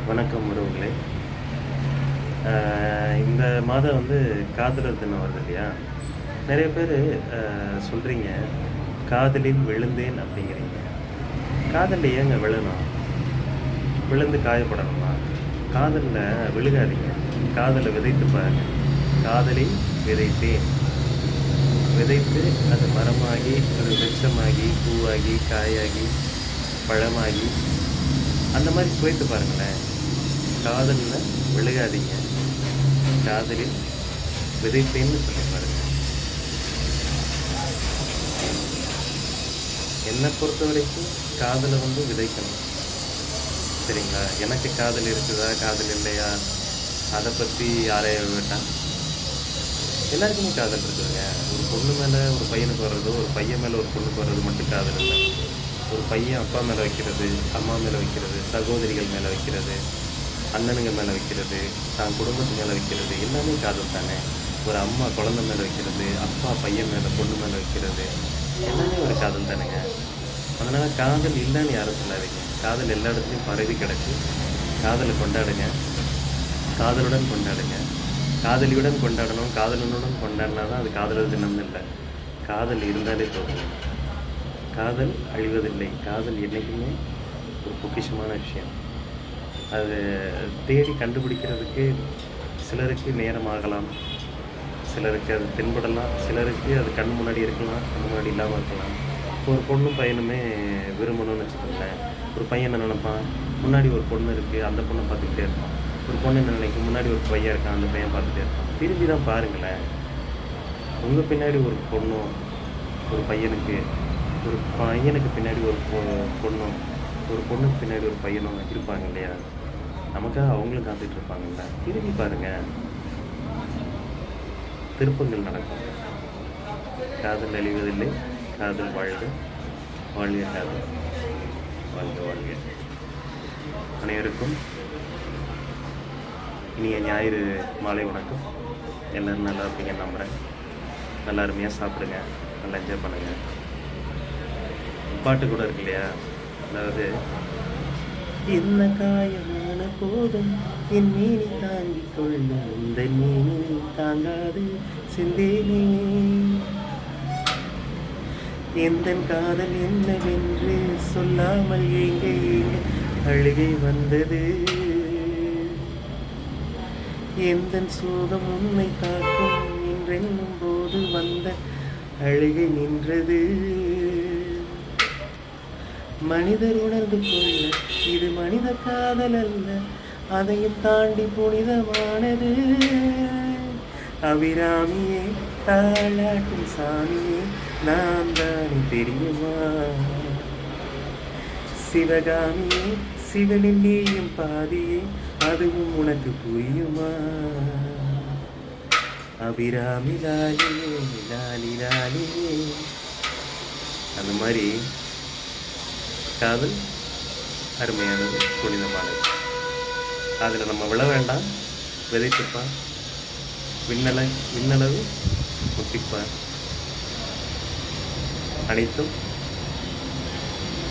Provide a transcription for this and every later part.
வணக்கம் உறவுகளே. இந்த மாதம் காதலர் தினம் வருது இல்லையா? நெறைய பேரு சொல்றீங்க, "காதலில் விழுந்தேன்" அப்படிங்கிறீங்க. காதல்ல ஏங்க விழணும்? விழுந்து காயப்படணுமா? காதல்ல விழுகாதீங்க. காதல விதைத்து பாருங்க. "காதலில் விதைத்தேன்." விதைத்து அது மரமாகி, அது விருட்சமாகி, பூவாகி, காயாகி, பழமாகி, அந்த மாரி சுவைத்து பாருங்களேன். காதல்ல விழுகாதீங்க. காதலில் விதைப்பேன்னு சொல்லி பாருங்க. என்ன பொறுத்தவரைக்கும் காதல விதைக்கணும். சரிங்களா? எனக்கு காதல் இருக்குதா? காதல் இல்லையா? அத பத்தி ஆராய வேண்டாம். எல்லாருக்குமே காதல் இருக்குதுங்க. ஒரு பொண்ணு மேல ஒரு பையனுக்கு வர்றது, ஒரு பையன் மேல ஒரு பொண்ணுக்கு வர்றது மட்டும் காதல் இல்ல. ஒரு பையன் அப்பா மேல வைக்கிறது, அம்மா மேல வைக்கிறது, சகோதரிகள் மேல வைக்கிறது, அண்ணனுங்க மேல வைக்கிறது, தான் குடும்பத்து மேல வைக்கிறது, எல்லாமே காதல் தானே. ஒரு அம்மா குழந்தை மேல வைக்கிறது, அப்பா பையன் மேல, பொண்ணு மேல வைக்கிறது, எல்லாமே ஒரு காதல் தானேங்க. அதனால காதல் இல்லன்னு யாரும் சொல்லாதீங்க. காதல் எல்லா இடத்துலயும் பரவி கிடக்கு. காதல கொண்டாடுங்க. காதலுடன் கொண்டாடுங்க. காதலியுடன் கொண்டாடணும், காதலனுடன் கொண்டாடினா தான் அது காதலர் தினம்னு இல்ல. காதல் இருந்தாலே போதும். காதல் அழிவதில்லை. காதல் என்னைக்குமே ஒரு பொக்கிஷமான விஷயம். அது தேடி கண்டுபிடிக்கிறதுக்கு சிலருக்கு நேரம் ஆகலாம். சிலருக்கு அது தென்படலாம். சிலருக்கு அது கண் முன்னாடி இருக்கலாம், கண் முன்னாடி இல்லாம இருக்கலாம். ஒரு பொண்ணும் பையனுமே விரும்பணும்னு வச்சுக்கோங்களேன். ஒரு பையன் என்ன நெனைப்பான், முன்னாடி ஒரு பொண்ணு இருக்கு, அந்த பொண்ண பார்த்துக்கிட்டே இருப்பான். ஒரு பொண்ணு என்ன நினைக்கும், முன்னாடி ஒரு பையன் இருக்கான், அந்த பையன் பார்த்துட்டே இருப்பான். திரும்பி தான் பாருங்களேன். உங்க பின்னாடி ஒரு பொண்ணும், ஒரு பையனுக்கு ஒரு பையனுக்கு பின்னாடி ஒரு பொண்ணும், ஒரு பொண்ணுக்கு பின்னாடி ஒரு பையனும் இருப்பாங்க இல்லையா? நமக்காக அவங்களும் காத்துட்டு இருப்பாங்கல்ல. திரும்பி பாருங்க. திருப்பங்கள் நடக்கும். காதல் அழிவதில்லை. காதல் வாழ்க. வாழ்க காதல். வாழ்க வாழ்க. அனைவருக்கும் இனிய ஞாயிறு மாலை வணக்கம். எல்லோரும் நல்லா இருப்பீங்கன்னு நம்புகிறேன். நல்லா அருமையாக சாப்பிடுங்க. நல்லா என்ஜாய் பண்ணுங்க. பாட்டு கூட இருக்கு இல்லையா? அதாவது, என்ன காயமான போதும் என் மீனி தாங்கிக் கொள்ளும், இந்த மீனி தாங்காது சிந்தேனே, எந்தன் காதல் என்னவென்று சொல்லாமல் ஏங்க ஏங்க அழுகை வந்தது, எந்தன் சோகம் உன்னை தாக்கும் என்றென்னும் போது வந்த அழுகை நின்றது. மனிதர் உணர்ந்து கொள்ள இது மனித காதல் அல்ல, அதையும் தாண்டி புனிதமானது. அபிராமியே, தாளாட்டும் சாமியே, நான் தானே தெரியுமா? சிவகாமியே, சிவனில் நீயும் பாதியே, அதுவும் உனக்கு புரியுமா? அபிராமி லாலியே, லாலி லாலியே. அந்த மாதிரி காதல் அருமையானது, புனிதமானது. அதில் நம்ம விழ வேண்டாம். விதைத்துப்பார், விண்ணளவு முத்திப்பார். அனைத்தும்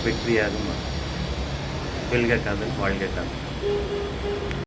வெற்றியாகும். வெல்க காதல், வாழ்க காதல்.